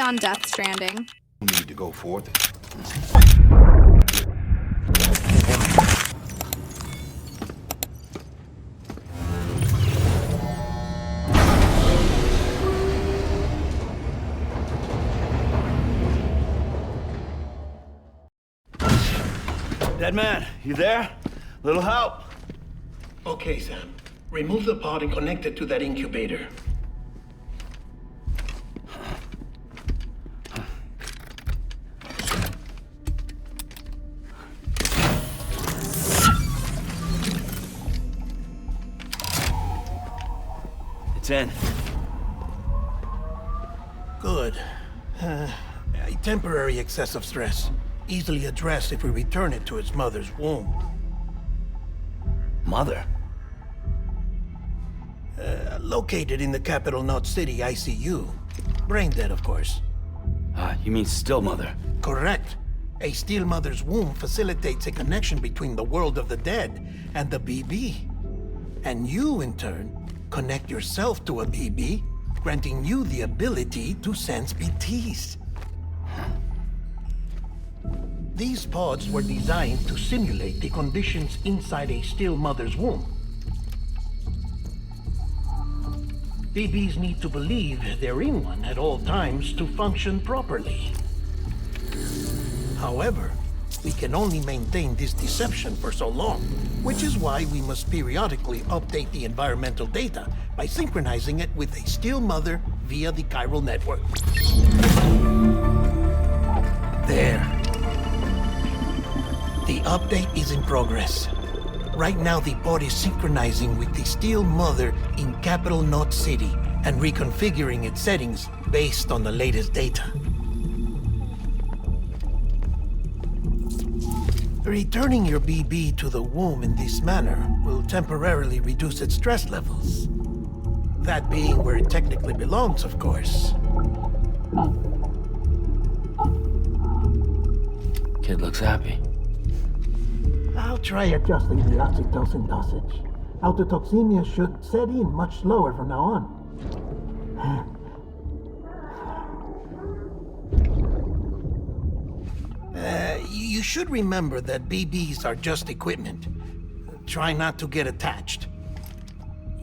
on Death Stranding. We need to go forth. Dead man, you there? Little help? Okay, Sam. Remove the pod and connect it to that incubator. It's in. Good. A temporary excessive stress. Easily addressed if we return it to its mother's womb. Mother? Located in the capital Knot City ICU. Brain dead, of course. You mean still mother? Correct. A still mother's womb facilitates a connection between the world of the dead and the BB. And you, in turn, connect yourself to a BB, granting you the ability to sense BTs. These pods were designed to simulate the conditions inside a still mother's womb. BBs need to believe they're in one at all times to function properly. However, we can only maintain this deception for so long, which is why we must periodically update the environmental data by synchronizing it with a still mother via the chiral network. There. The update is in progress. Right now, the pod is synchronizing with the still mother in capital Knot City and reconfiguring its settings based on the latest data. Returning your BB to the womb in this manner will temporarily reduce its stress levels. That being where it technically belongs, of course. Kid looks happy. I'll try adjusting the oxytocin dosage. Autotoxemia should set in much slower from now on. You should remember that BBs are just equipment. Try not to get attached.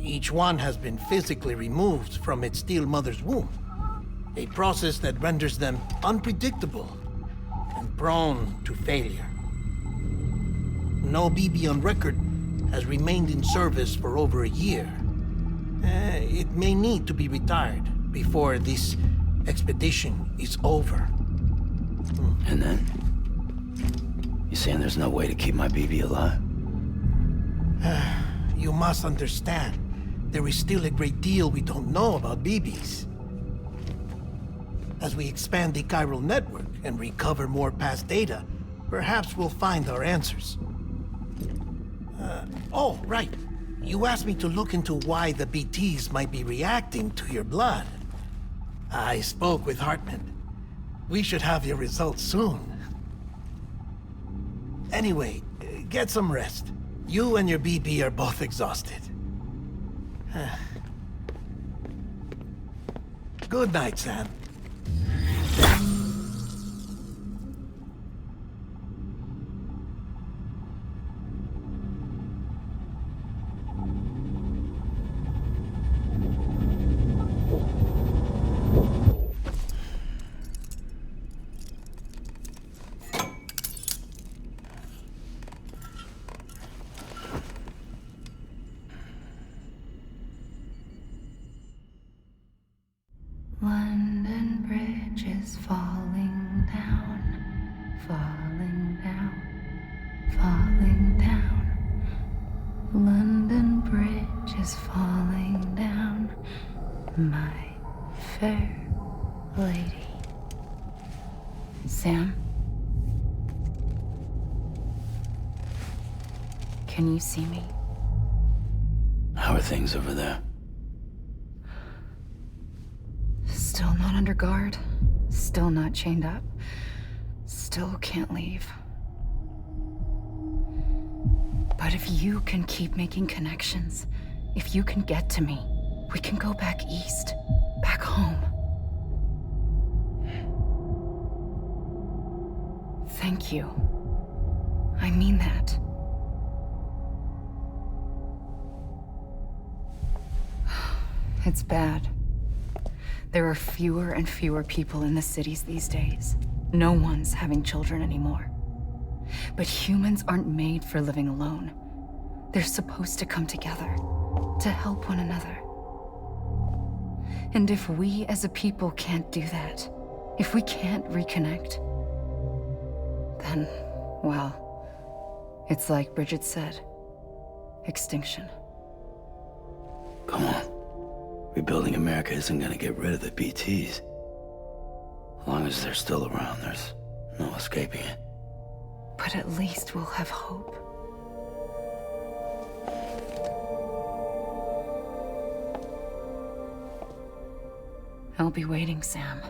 Each one has been physically removed from its still mother's womb. A process that renders them unpredictable and prone to failure. No BB on record has remained in service for over a year. It may need to be retired before this expedition is over. And then? You saying there's no way to keep my BB alive? You must understand, there is still a great deal we don't know about BBs. As we expand the chiral network and recover more past data, perhaps we'll find our answers. Oh, right. You asked me to look into why the BTs might be reacting to your blood. I spoke with Hartman. We should have your results soon. Anyway, get some rest. You and your BB are both exhausted. Good night, Sam. London Bridge is falling down, falling down, falling down. London Bridge is falling down, my fair lady. Sam? Can you see me? How are things over there? Still not under guard, still not chained up, still can't leave. But if you can keep making connections, if you can get to me, we can go back east, back home. Thank you. I mean that. It's bad. There are fewer and fewer people in the cities these days. No one's having children anymore. But humans aren't made for living alone. They're supposed to come together, to help one another. And if we as a people can't do that, if we can't reconnect, then, well, it's like Bridget said, extinction. Come on. Rebuilding America isn't gonna get rid of the BTs. As long as they're still around, there's no escaping it. But at least we'll have hope. I'll be waiting, Sam.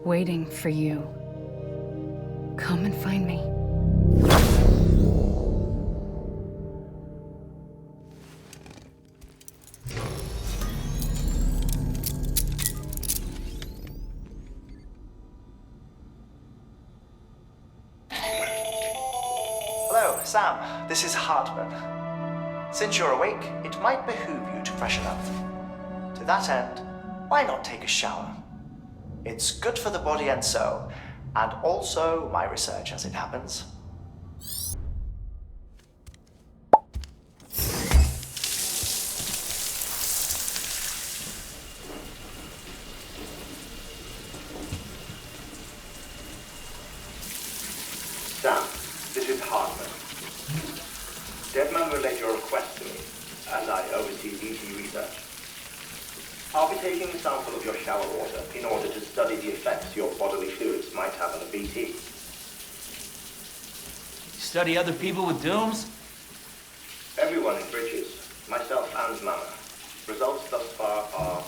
Waiting for you. Come and find me. Hello, Sam. This is Hartman. Since you're awake, it might behoove you to freshen up. To that end, why not take a shower? It's good for the body and soul, and also my research as it happens. Sam, this is Hartman. Deadman relayed your request to me, and I oversee BT research. I'll be taking a sample of your shower water in order to study the effects your bodily fluids might have on a BT. Study other people with dooms? Everyone in Bridges, myself and Mama. Results thus far are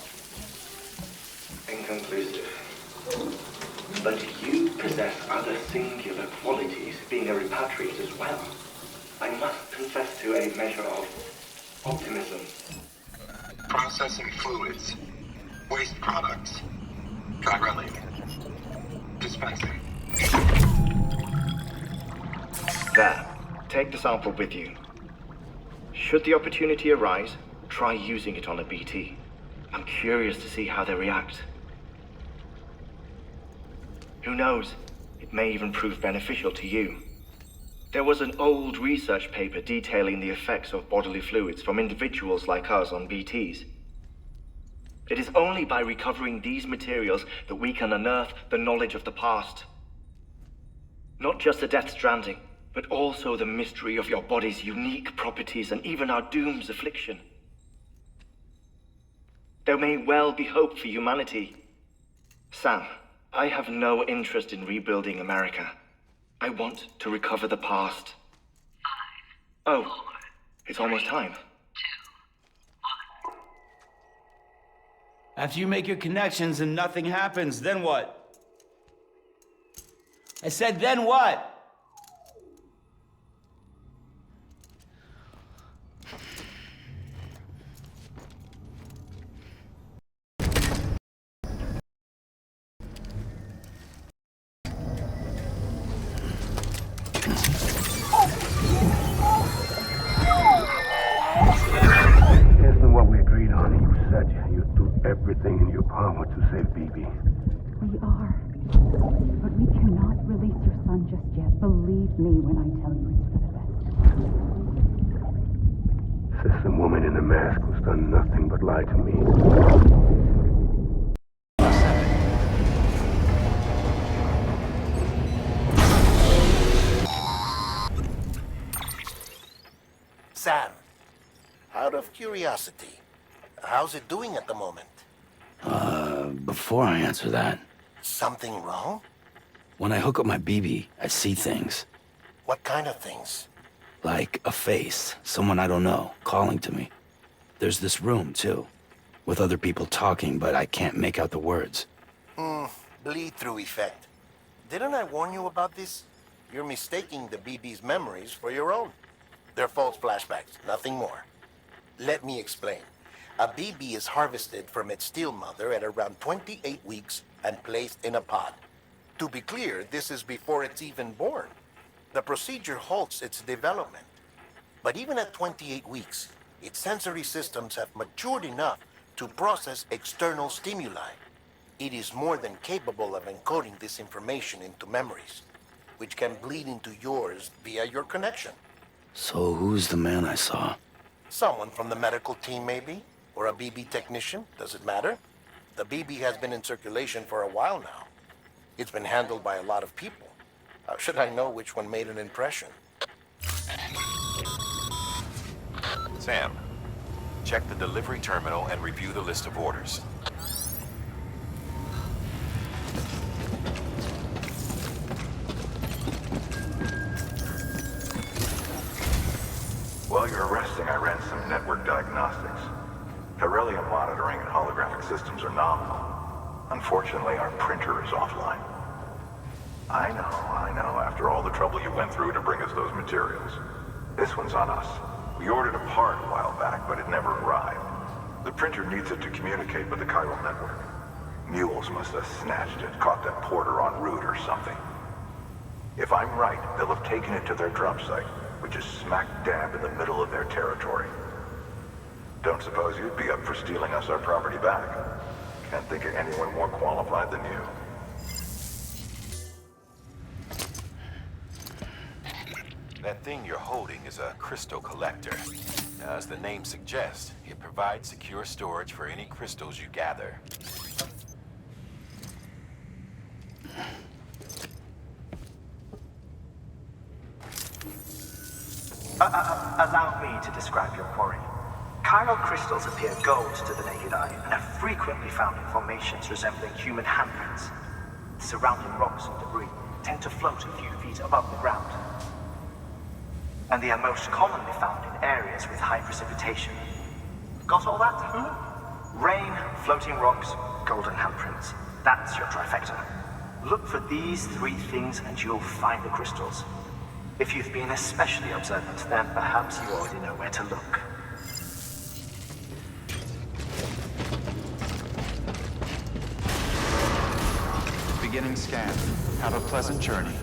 inconclusive. But you possess other singular qualities, being a repatriate as well. I must confess to a measure of optimism. Processing fluids. Waste products. Dry dispensing. There. Take the sample with you. Should the opportunity arise, try using it on a BT. I'm curious to see how they react. Who knows? It may even prove beneficial to you. There was an old research paper detailing the effects of bodily fluids from individuals like us on BTs. It is only by recovering these materials that we can unearth the knowledge of the past. Not just the Death Stranding, but also the mystery of your body's unique properties and even our doom's affliction. There may well be hope for humanity. Sam, I have no interest in rebuilding America. I want to recover the past. 5, oh, 4, it's almost time. 2, 1. After you make your connections and nothing happens, then what? I said, then what? Isn't what we agreed on. You said you'd do everything in your power to save BB. We are. But we cannot release your son just yet. Believe me when I tell you it's for the best. Says some woman in a mask who's done nothing but lie to me. Sam, out of curiosity, how's it doing at the moment? Before I answer that, Something wrong? when I hook up my BB, I see things. What kind of things? Like a face, someone I don't know, calling to me. There's this room, too, with other people talking, but I can't make out the words. Bleed-through effect. Didn't I warn you about this? you're mistaking the BB's memories for your own. They're false flashbacks, nothing more. Let me explain. A BB is harvested from its steel mother at around 28 weeks and placed in a pod. To be clear, this is before it's even born. The procedure halts its development. But even at 28 weeks, its sensory systems have matured enough to process external stimuli. It is more than capable of encoding this information into memories, which can bleed into yours via your connection. So who's the man I saw? Someone from the medical team, maybe? Or a BB technician? Does it matter? The BB has been in circulation for a while now. It's been handled by a lot of people. How should I know which one made an impression? Sam, check the delivery terminal and review the list of orders. While you're resting, I ran some network diagnostics. Beryllium monitoring and holographic systems are nominal. Unfortunately, our printer is offline. I know, after all the trouble you went through to bring us those materials. This one's on us. We ordered a part a while back, but it never arrived. The printer needs it to communicate with the chiral network. Mules must have snatched it, caught that porter en route or something. If I'm right, they'll have taken it to their drop site, which is smack dab in the middle of their territory. Don't suppose you'd be up for stealing us our property back? Can't think of anyone more qualified than you. That thing you're holding is a crystal collector. Now, as the name suggests, it provides secure storage for any crystals you gather. Allow me to describe your quarry. Chiral crystals appear gold to the naked eye and are frequently found in formations resembling human handprints. Surrounding rocks and debris tend to float a few feet above the ground. And they are most commonly found in areas with high precipitation. Got all that? Rain, floating rocks, golden handprints. That's your trifecta. Look for these three things and you'll find the crystals. If you've been especially observant, then perhaps you already know where to look. Beginning scan. Have a pleasant journey.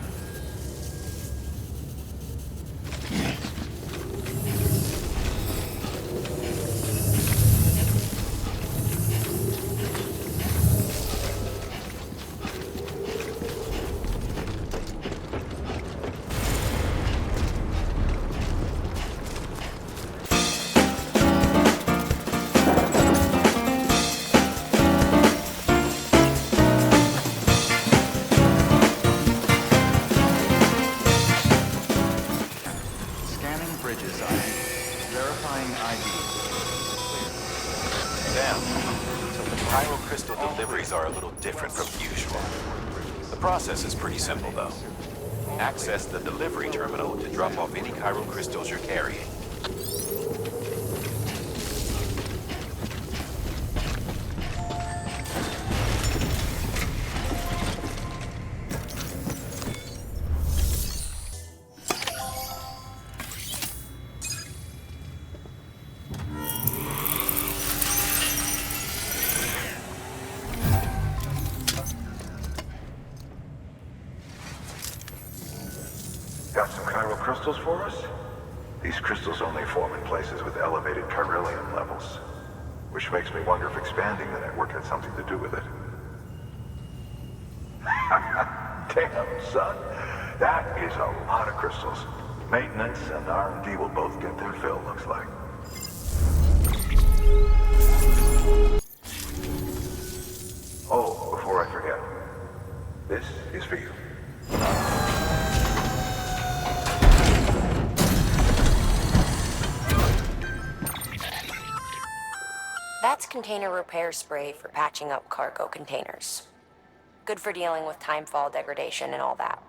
The process is pretty simple, though. Access the delivery terminal to drop off any chiral crystals you're carrying. Got some chiral crystals for us? These crystals only form in places with elevated chiralium levels, which makes me wonder if expanding the network had something to do with it. Damn, son. That is a lot of crystals. Maintenance and R&D will both get their fill, looks like. Oh, before I forget, this is for you. That's container repair spray for patching up cargo containers. Good for dealing with timefall degradation and all that.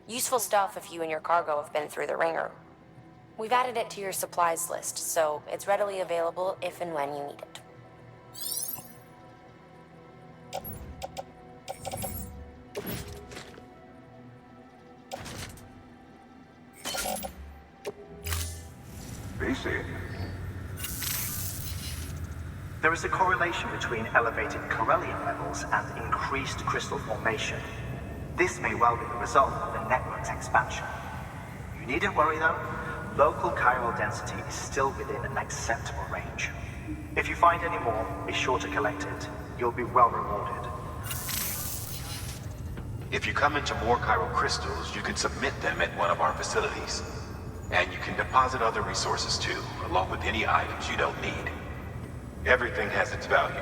Useful stuff if you and your cargo have been through the ringer. We've added it to your supplies list, so it's readily available if and when you need it. Basic. There is a correlation between elevated Corellium levels and increased crystal formation. This may well be the result of the network's expansion. You needn't worry though. Local chiral density is still within an acceptable range. If you find any more, be sure to collect it. You'll be well rewarded. If you come into more chiral crystals, you can submit them at one of our facilities. And you can deposit other resources too, along with any items you don't need. Everything has its value.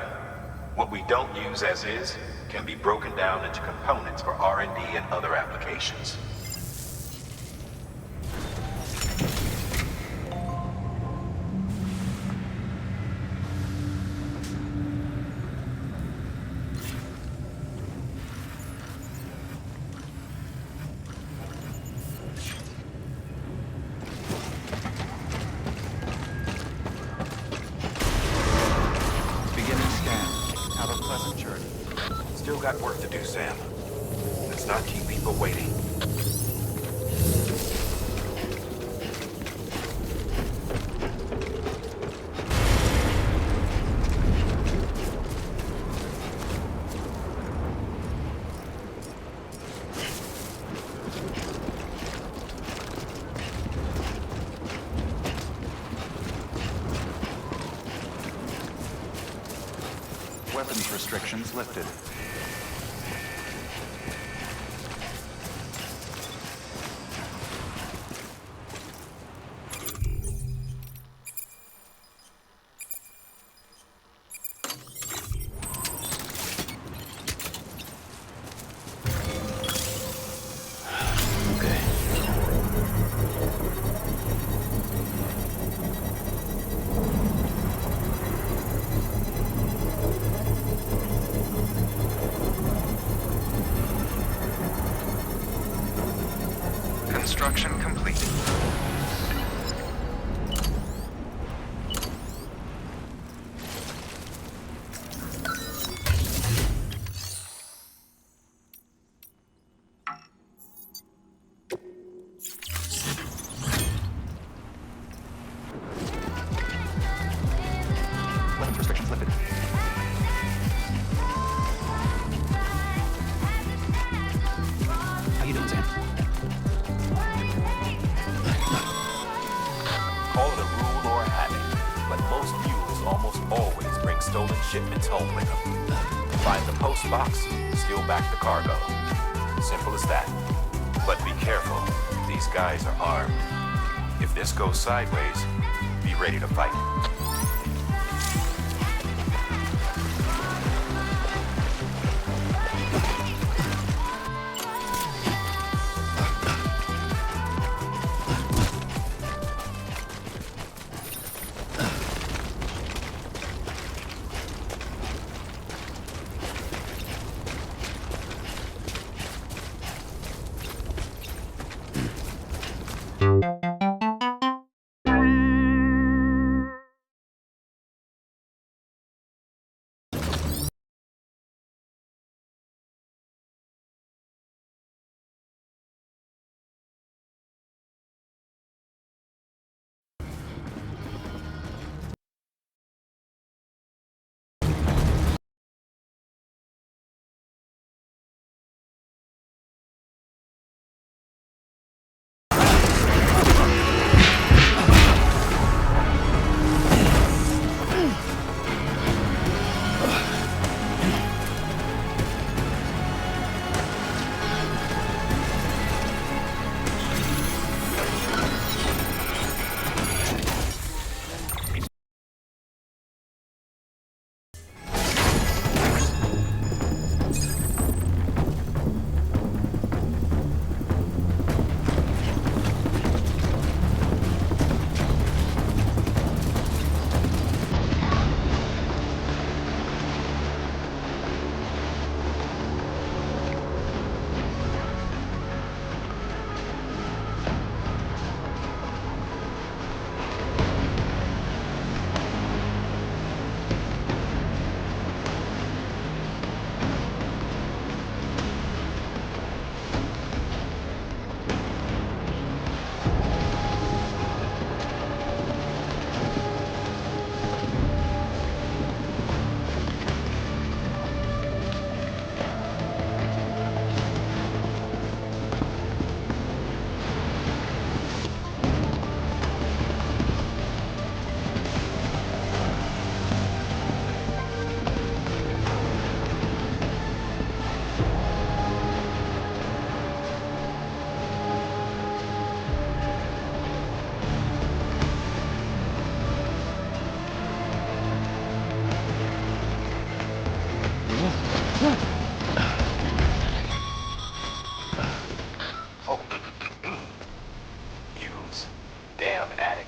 What we don't use as is can be broken down into components for R&D and other applications. Beginning scan. Have a pleasant journey. Still got work to do, Sam. Let's not keep people waiting. Weapons restrictions lifted. Construction complete. Weapons restrictions lifted. How you doing, Sam? Call it a rule or a habit, but most mules almost always bring stolen shipments home with them. Find the post box, steal back the cargo. Simple as that. But be careful, these guys are armed. If this goes sideways, be ready to fight.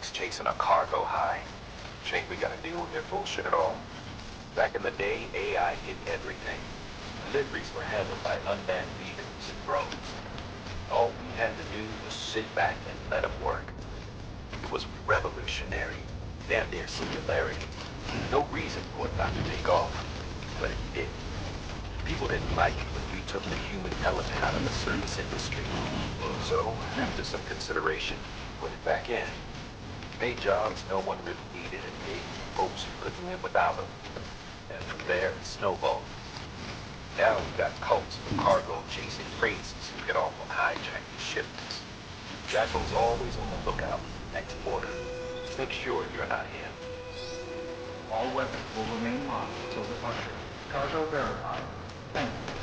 Thanks chasing a cargo high. Shame we gotta deal with their bullshit at all. Back in the day, AI did everything. Deliveries were handled by unmanned vehicles and drones. All we had to do was sit back and let them work. It was revolutionary, damn near singularity. No reason for it not to take off, but it did. People didn't like it when you took the human element out of the service industry. So, after some consideration, put it back in. Made jobs no one really needed and gave folks who couldn't live without them. And from there, it snowballed. Now we've got cults of cargo chasing crazies who get off on hijacking shipments. Jackal's always on the lookout. Next order. Make sure you're not him. All weapons will remain locked until departure. Cargo verified. Thank you.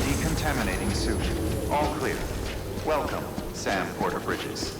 Decontaminating suit. All clear. Welcome, Sam Porter Bridges.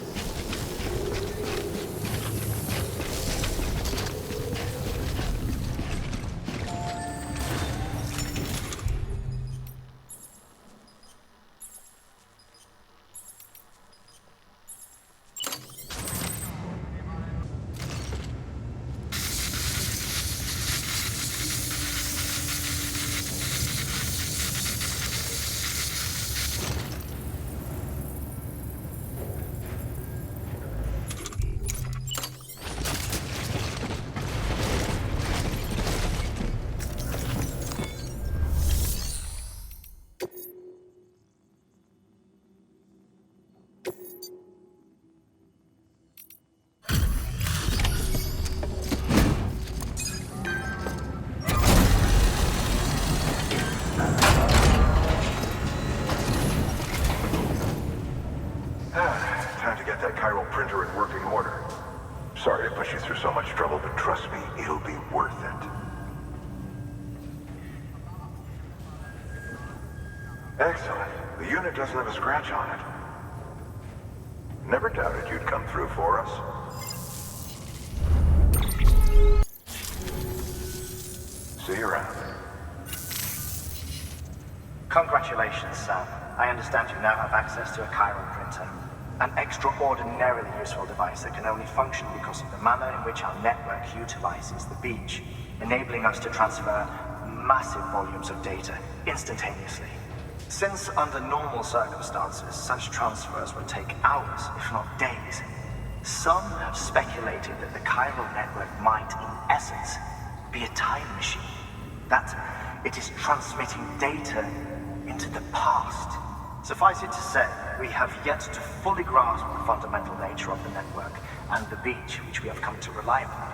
Time to get that chiral printer in working order. Sorry to push you through so much trouble, but trust me, it'll be worth it. Excellent. The unit doesn't have a scratch on it. Never doubted you'd come through for us. See you around. Congratulations, Sam. I understand you now have access to a chiral printer. An extraordinarily useful device that can only function because of the manner in which our network utilizes the beach, enabling us to transfer massive volumes of data instantaneously. Since under normal circumstances, such transfers would take hours, if not days, some have speculated that the chiral network might, in essence, be a time machine. That it is transmitting data into the past. Suffice it to say, we have yet to fully grasp the fundamental nature of the network and the beach which we have come to rely upon.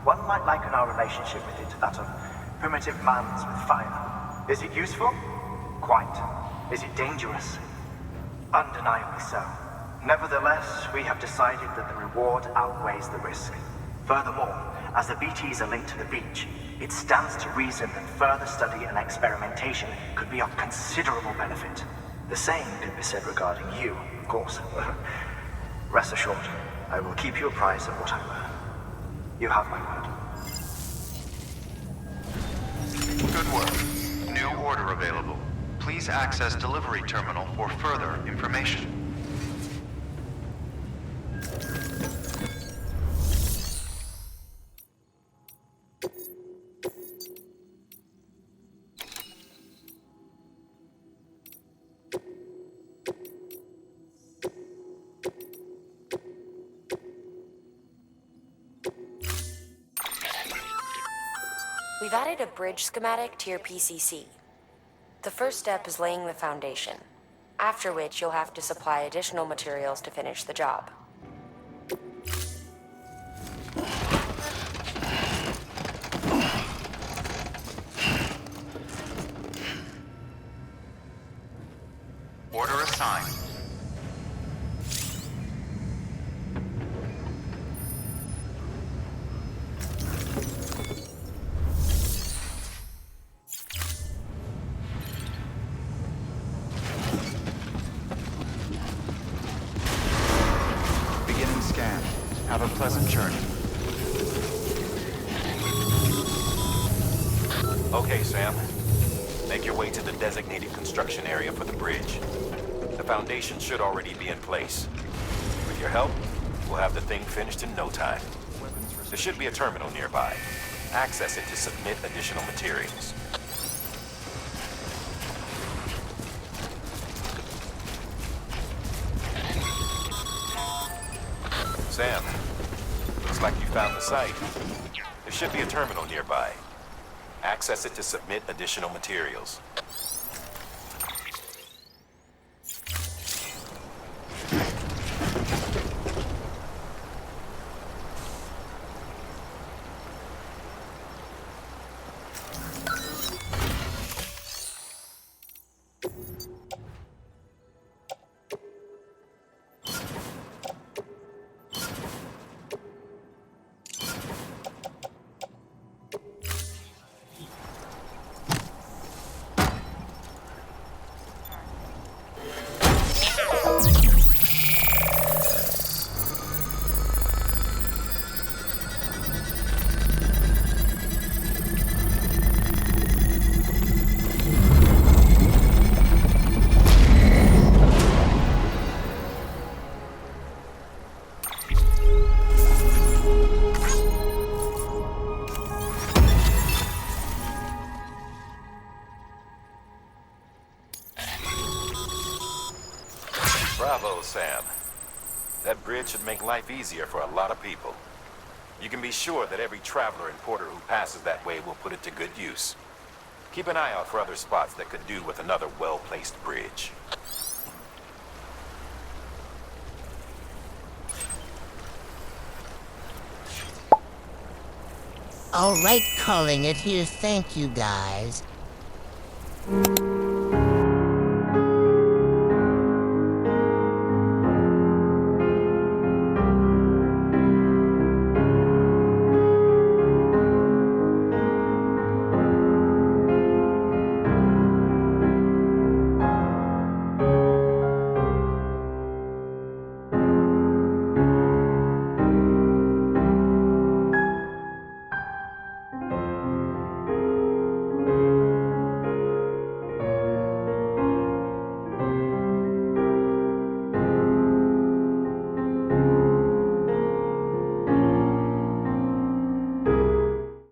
One might liken our relationship with it to that of primitive mans with fire. Is it useful? Quite. Is it dangerous? Undeniably so. Nevertheless, we have decided that the reward outweighs the risk. Furthermore, as the BTs are linked to the beach, it stands to reason that further study and experimentation could be of considerable benefit. The same could be said regarding you, of course. Rest assured, I will keep you apprised of what I learn. You have my word. Good work. New order available. Please access delivery terminal for further information. We've added a bridge schematic to your PCC. The first step is laying the foundation, after which you'll have to supply additional materials to finish the job. Order assigned. pleasant journey. Okay, Sam. Make your way to the designated construction area for the bridge. The foundation should already be in place. With your help, we'll have the thing finished in no time. There should be a terminal nearby. Access it to submit additional materials. Sam, looks like you found the site. There should be a terminal nearby. Access it to submit additional materials. Bravo, Sam. That bridge should make life easier for a lot of people. You can be sure that every traveler and porter who passes that way will put it to good use. Keep an eye out for other spots that could do with another well-placed bridge. All right, calling it here. Thank you, guys.